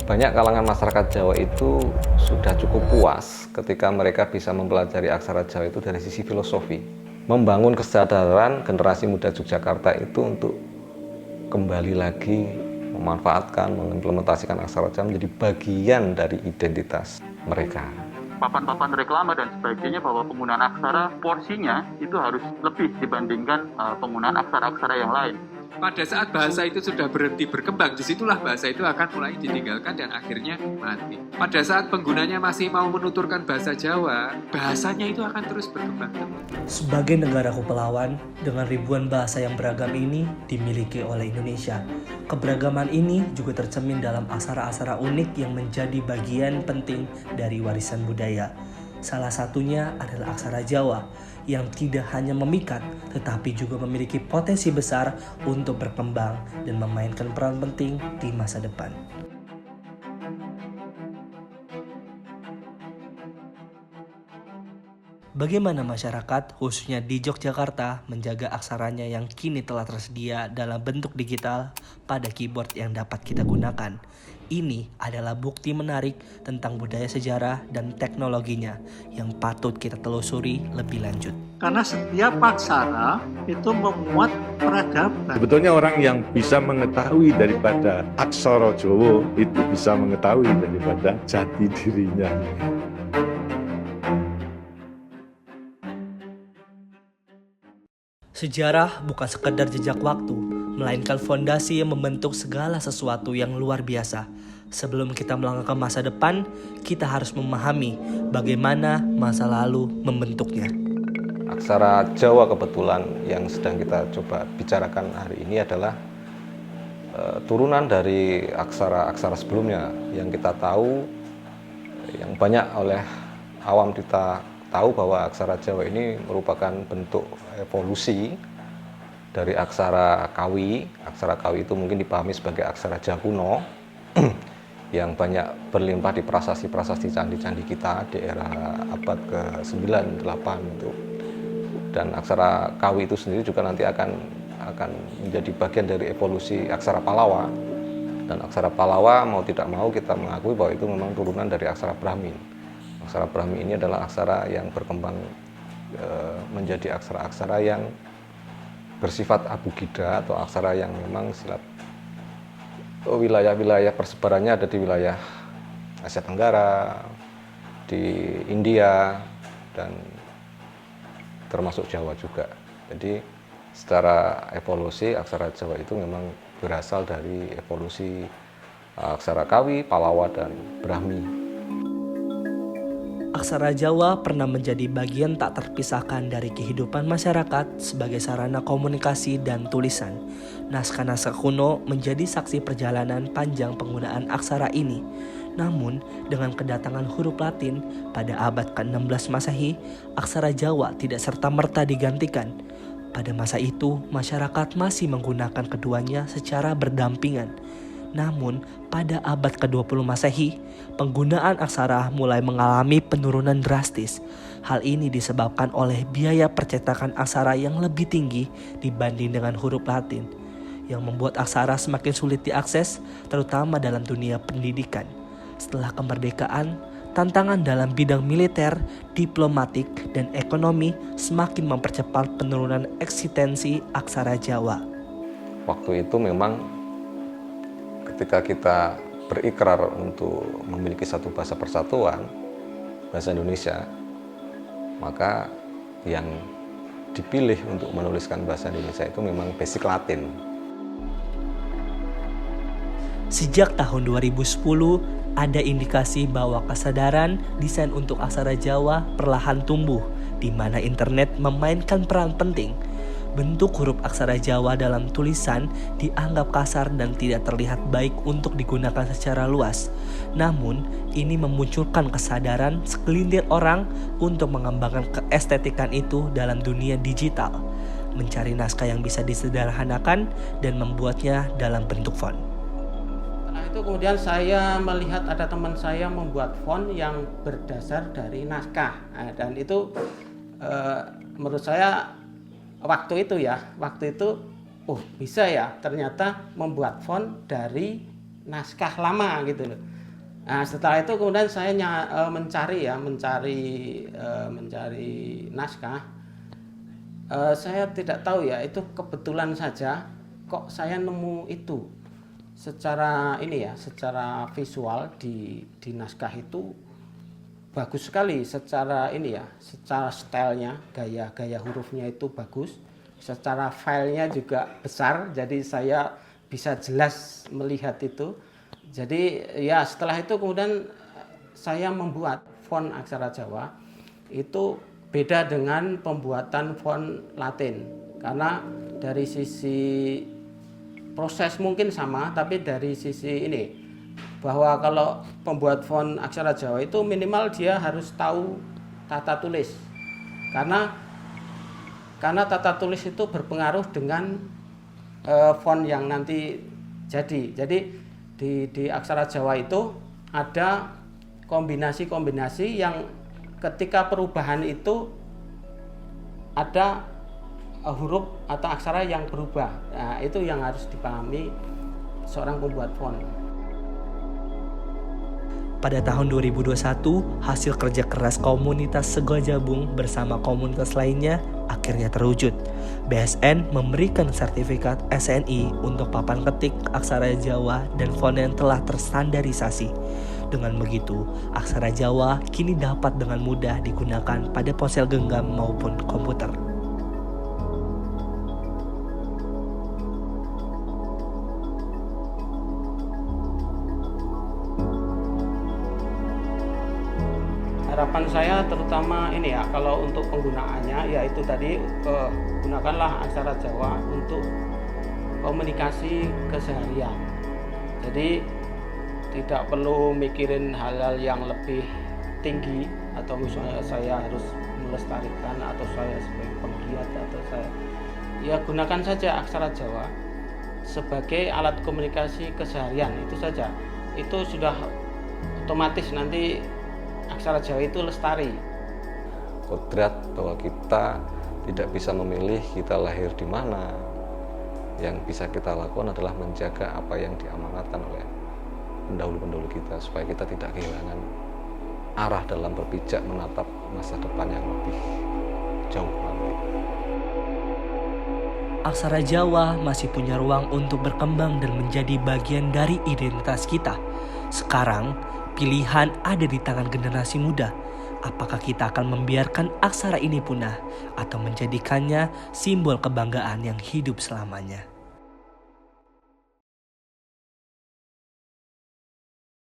Banyak kalangan masyarakat Jawa itu sudah cukup puas ketika mereka bisa mempelajari aksara Jawa itu dari sisi filosofi. Membangun kesadaran generasi muda Yogyakarta itu untuk kembali lagi memanfaatkan, mengimplementasikan aksara Jawa menjadi bagian dari identitas mereka. Papan-papan reklame dan sebagainya bahwa penggunaan aksara porsinya itu harus lebih dibandingkan penggunaan aksara-aksara yang lain. Pada saat bahasa itu sudah berhenti berkembang, disitulah bahasa itu akan mulai ditinggalkan dan akhirnya mati. Pada saat penggunanya masih mau menuturkan bahasa Jawa, bahasanya itu akan terus berkembang. Sebagai negara kepulauan dengan ribuan bahasa yang beragam ini dimiliki oleh Indonesia. Keberagaman ini juga tercermin dalam aksara-aksara unik yang menjadi bagian penting dari warisan budaya. Salah satunya adalah aksara Jawa yang tidak hanya memikat tetapi juga memiliki potensi besar untuk berkembang dan memainkan peran penting di masa depan. Bagaimana masyarakat, khususnya di Yogyakarta, menjaga aksaranya yang kini telah tersedia dalam bentuk digital pada keyboard yang dapat kita gunakan? Ini adalah bukti menarik tentang budaya sejarah dan teknologinya yang patut kita telusuri lebih lanjut. Karena setiap aksara itu memuat peradaban. Sebetulnya orang yang bisa mengetahui daripada aksara Jawa itu bisa mengetahui daripada jati dirinya. Sejarah bukan sekedar jejak waktu, melainkan fondasi yang membentuk segala sesuatu yang luar biasa. Sebelum kita melangkah ke masa depan, kita harus memahami bagaimana masa lalu membentuknya. Aksara Jawa kebetulan yang sedang kita coba bicarakan hari ini adalah turunan dari aksara-aksara sebelumnya yang kita tahu, yang banyak oleh awam kita tahu bahwa aksara Jawa ini merupakan bentuk evolusi dari aksara Kawi. Aksara Kawi itu mungkin dipahami sebagai aksara Jawa kuno yang banyak berlimpah di prasasti-prasasti candi-candi kita di era abad ke-9, 8 itu. Dan aksara Kawi itu sendiri juga nanti akan menjadi bagian dari evolusi aksara Pallawa. Dan aksara Pallawa mau tidak mau kita mengakui bahwa itu memang turunan dari aksara Brahmin. Aksara Brahmi ini adalah aksara yang berkembang menjadi aksara-aksara yang bersifat abugida atau aksara yang memang wilayah-wilayah persebarannya ada di wilayah Asia Tenggara, di India, dan termasuk Jawa juga. Jadi secara evolusi aksara Jawa itu memang berasal dari evolusi aksara Kawi, Pallawa, dan Brahmi. Aksara Jawa pernah menjadi bagian tak terpisahkan dari kehidupan masyarakat sebagai sarana komunikasi dan tulisan. Naskah-naskah kuno menjadi saksi perjalanan panjang penggunaan aksara ini. Namun, dengan kedatangan huruf Latin pada abad ke-16 Masehi, aksara Jawa tidak serta-merta digantikan. Pada masa itu, masyarakat masih menggunakan keduanya secara berdampingan. Namun, pada abad ke-20 Masehi, penggunaan aksara mulai mengalami penurunan drastis. Hal ini disebabkan oleh biaya percetakan aksara yang lebih tinggi dibanding dengan huruf Latin, yang membuat aksara semakin sulit diakses, terutama dalam dunia pendidikan. Setelah kemerdekaan, tantangan dalam bidang militer, diplomatik, dan ekonomi semakin mempercepat penurunan eksistensi aksara Jawa. Waktu itu memang ketika kita berikrar untuk memiliki satu bahasa persatuan, bahasa Indonesia, maka yang dipilih untuk menuliskan bahasa Indonesia itu memang basic Latin. Sejak tahun 2010, ada indikasi bahwa kesadaran desain untuk aksara Jawa perlahan tumbuh, di mana internet memainkan peran penting. Bentuk huruf aksara Jawa dalam tulisan dianggap kasar dan tidak terlihat baik untuk digunakan secara luas. Namun, ini memunculkan kesadaran segelintir orang untuk mengembangkan keestetikan itu dalam dunia digital, mencari naskah yang bisa disederhanakan dan membuatnya dalam bentuk font. Setelah itu kemudian saya melihat ada teman saya membuat font yang berdasar dari naskah. Dan itu menurut saya waktu itu bisa ya ternyata membuat font dari naskah lama gitu loh. Nah, setelah itu kemudian saya mencari naskah. Saya tidak tahu ya, itu kebetulan saja kok saya nemu itu secara visual di naskah itu bagus sekali, secara stylenya, gaya hurufnya itu bagus, secara filenya juga besar, jadi saya bisa jelas melihat itu. Jadi ya setelah itu kemudian saya membuat font aksara Jawa itu beda dengan pembuatan font Latin, karena dari sisi proses mungkin sama, tapi dari sisi bahwa kalau pembuat font aksara Jawa itu minimal dia harus tahu tata tulis, karena tata tulis itu berpengaruh dengan font yang nanti jadi di aksara Jawa itu ada kombinasi-kombinasi yang ketika perubahan itu ada huruf atau aksara yang berubah. Nah, itu yang harus dipahami seorang pembuat font. Pada tahun 2021, hasil kerja keras komunitas Segajabung bersama komunitas lainnya akhirnya terwujud. BSN memberikan sertifikat SNI untuk papan ketik aksara Jawa dan font yang telah terstandarisasi. Dengan begitu, aksara Jawa kini dapat dengan mudah digunakan pada ponsel genggam maupun komputer. Harapan saya terutama kalau untuk penggunaannya yaitu tadi gunakanlah aksara Jawa untuk komunikasi keseharian. Jadi tidak perlu mikirin hal-hal yang lebih tinggi, atau misalnya saya harus melestarikan atau saya sebagai penggiat atau saya gunakan saja aksara Jawa sebagai alat komunikasi keseharian, itu saja. Itu sudah otomatis nanti aksara Jawa itu lestari. Kodrat bahwa kita tidak bisa memilih kita lahir di mana. Yang bisa kita lakukan adalah menjaga apa yang diamanatkan oleh pendahulu-pendahulu kita, supaya kita tidak kehilangan arah dalam berpijak menatap masa depan yang lebih jauh nanti. Aksara Jawa masih punya ruang untuk berkembang dan menjadi bagian dari identitas kita. Sekarang, pilihan ada di tangan generasi muda. Apakah kita akan membiarkan aksara ini punah atau menjadikannya simbol kebanggaan yang hidup selamanya?